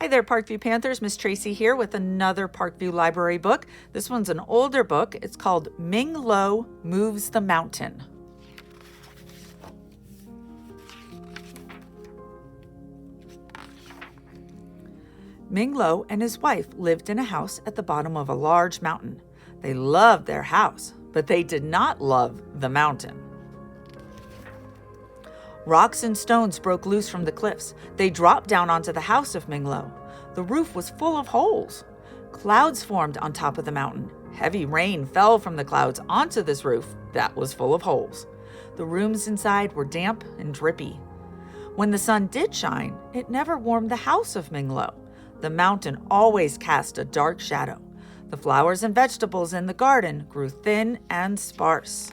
Hi there, Parkview Panthers. Miss Tracy here with another Parkview Library book. This one's an older book. It's called Ming Moves the Mountain. Ming and his wife lived in a house at the bottom of a large mountain. They loved their house, but they did not love the mountain. Rocks and stones broke loose from the cliffs. They dropped down onto the house of Ming. The roof was full of holes. Clouds formed on top of the mountain. Heavy rain fell from the clouds onto this roof that was full of holes. The rooms inside were damp and drippy. When the sun did shine, it never warmed the house of Ming. The mountain always cast a dark shadow. The flowers and vegetables in the garden grew thin and sparse.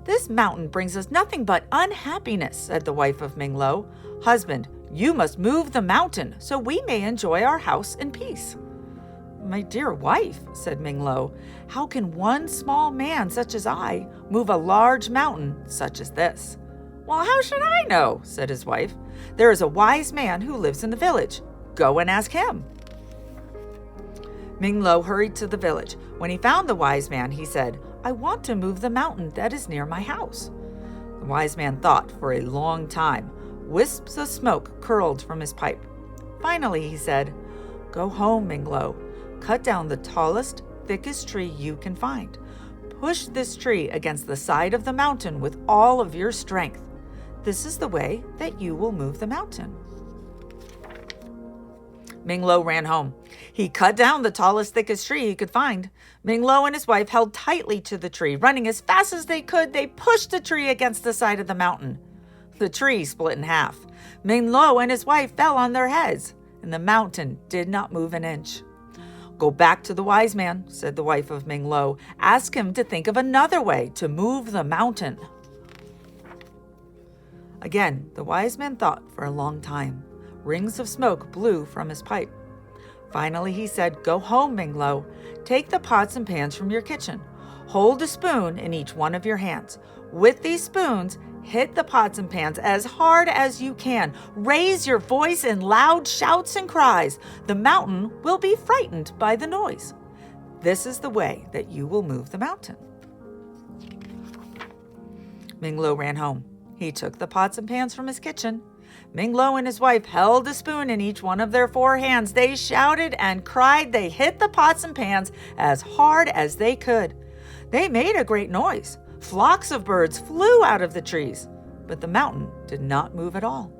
"This mountain brings us nothing but unhappiness," said the wife of Ming. "Husband, you must move the mountain so we may enjoy our house in peace." "My dear wife," said Ming, "how can one small man such as I move a large mountain such as this?" "Well, how should I know?" said his wife. "There is a wise man who lives in the village. Go and ask him." Ming hurried to the village. When he found the wise man, he said, "I want to move the mountain that is near my house." The wise man thought for a long time. Wisps of smoke curled from his pipe. Finally, he said, "Go home, Ming. Cut down the tallest, thickest tree you can find. Push this tree against the side of the mountain with all of your strength. This is the way that you will move the mountain." Ming ran home. He cut down the tallest, thickest tree he could find. Ming and his wife held tightly to the tree. Running as fast as they could, they pushed the tree against the side of the mountain. The tree split in half. Ming and his wife fell on their heads, and the mountain did not move an inch. "Go back to the wise man," said the wife of Ming. "Ask him to think of another way to move the mountain." Again, the wise man thought for a long time. Rings of smoke blew from his pipe. Finally, he said, "Go home, Ming. Take the pots and pans from your kitchen. Hold a spoon in each one of your hands. With these spoons, hit the pots and pans as hard as you can. Raise your voice in loud shouts and cries. The mountain will be frightened by the noise. This is the way that you will move the mountain." Ming ran home. He took the pots and pans from his kitchen. Ming and his wife held a spoon in each one of their 4 hands. They shouted and cried. They hit the pots and pans as hard as they could. They made a great noise. Flocks of birds flew out of the trees, but the mountain did not move at all.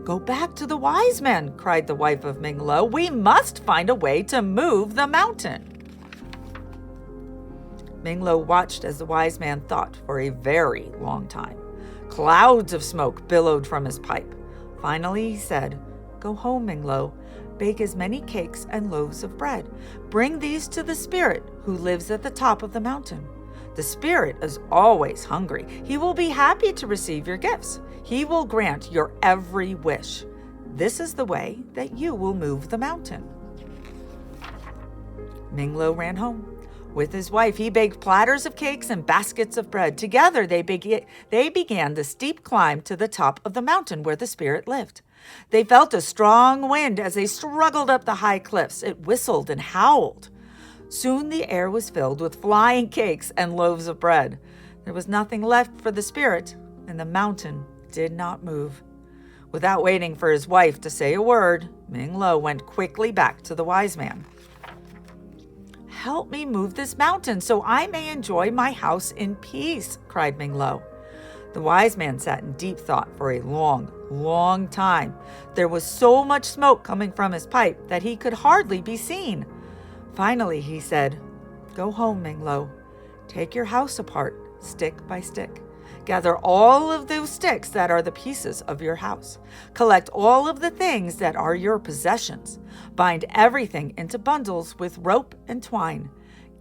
"Go back to the wise man," cried the wife of Ming. "We must find a way to move the mountain." Ming watched as the wise man thought for a very long time. Clouds of smoke billowed from his pipe. Finally, he said, "Go home, Ming. Bake as many cakes and loaves of bread. Bring these to the spirit who lives at the top of the mountain. The spirit is always hungry. He will be happy to receive your gifts. He will grant your every wish. This is the way that you will move the mountain." Ming ran home. With his wife, he baked platters of cakes and baskets of bread. Together, they began the steep climb to the top of the mountain where the spirit lived. They felt a strong wind as they struggled up the high cliffs. It whistled and howled. Soon the air was filled with flying cakes and loaves of bread. There was nothing left for the spirit, and the mountain did not move. Without waiting for his wife to say a word, Ming went quickly back to the wise man. "Help me move this mountain so I may enjoy my house in peace," cried Ming. The wise man sat in deep thought for a long, long time. There was so much smoke coming from his pipe that he could hardly be seen. Finally, he said, "Go home, Ming. Take your house apart, stick by stick. Gather all of those sticks that are the pieces of your house. Collect all of the things that are your possessions. Bind everything into bundles with rope and twine.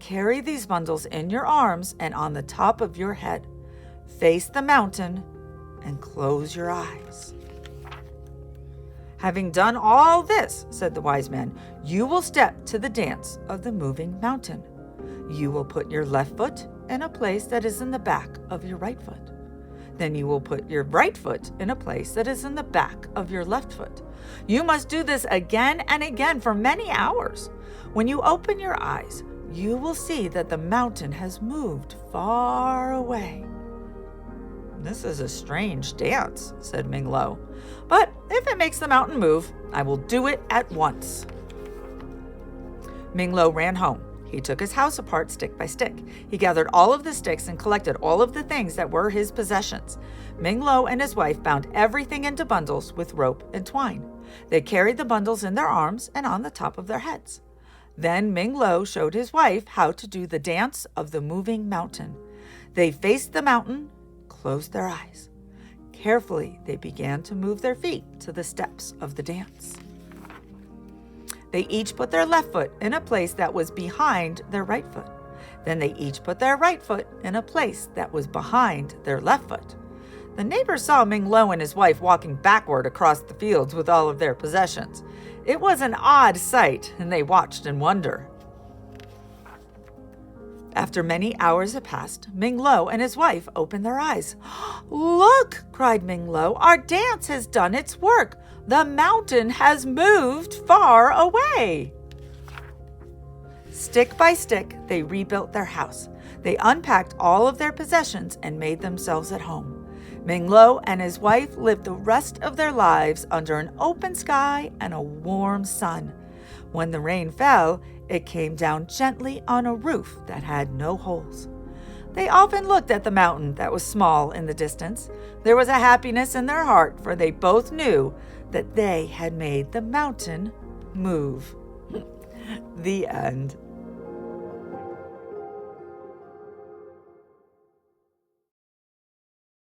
Carry these bundles in your arms and on the top of your head. Face the mountain and close your eyes." "Having done all this," said the wise man, "you will step to the dance of the moving mountain. You will put your left foot in a place that is in the back of your right foot. Then you will put your right foot in a place that is in the back of your left foot. You must do this again and again for many hours. When you open your eyes, you will see that the mountain has moved far away. This is a strange dance, said Ming Lo. But if it makes the mountain move, I will do it at once. Ming Lo ran home. He took his house apart stick by stick. He gathered all of the sticks and collected all of the things that were his possessions. Ming Lo and his wife bound everything into bundles with rope and twine. They carried the bundles in their arms and on the top of their heads. Then Ming Lo showed his wife how to do the dance of the moving mountain. They faced the mountain, closed their eyes. Carefully, they began to move their feet to the steps of the dance. They each put their left foot in a place that was behind their right foot. Then they each put their right foot in a place that was behind their left foot. The neighbors saw Ming Lo and his wife walking backward across the fields with all of their possessions. It was an odd sight, and they watched in wonder. After many hours had passed, Ming Lo and his wife opened their eyes. "Look!" cried Ming Lo. "Our dance has done its work. The mountain has moved far away." Stick by stick, they rebuilt their house. They unpacked all of their possessions and made themselves at home. Ming Lo and his wife lived the rest of their lives under an open sky and a warm sun. When the rain fell, it came down gently on a roof that had no holes. They often looked at the mountain that was small in the distance. There was a happiness in their heart, for they both knew that they had made the mountain move. The end.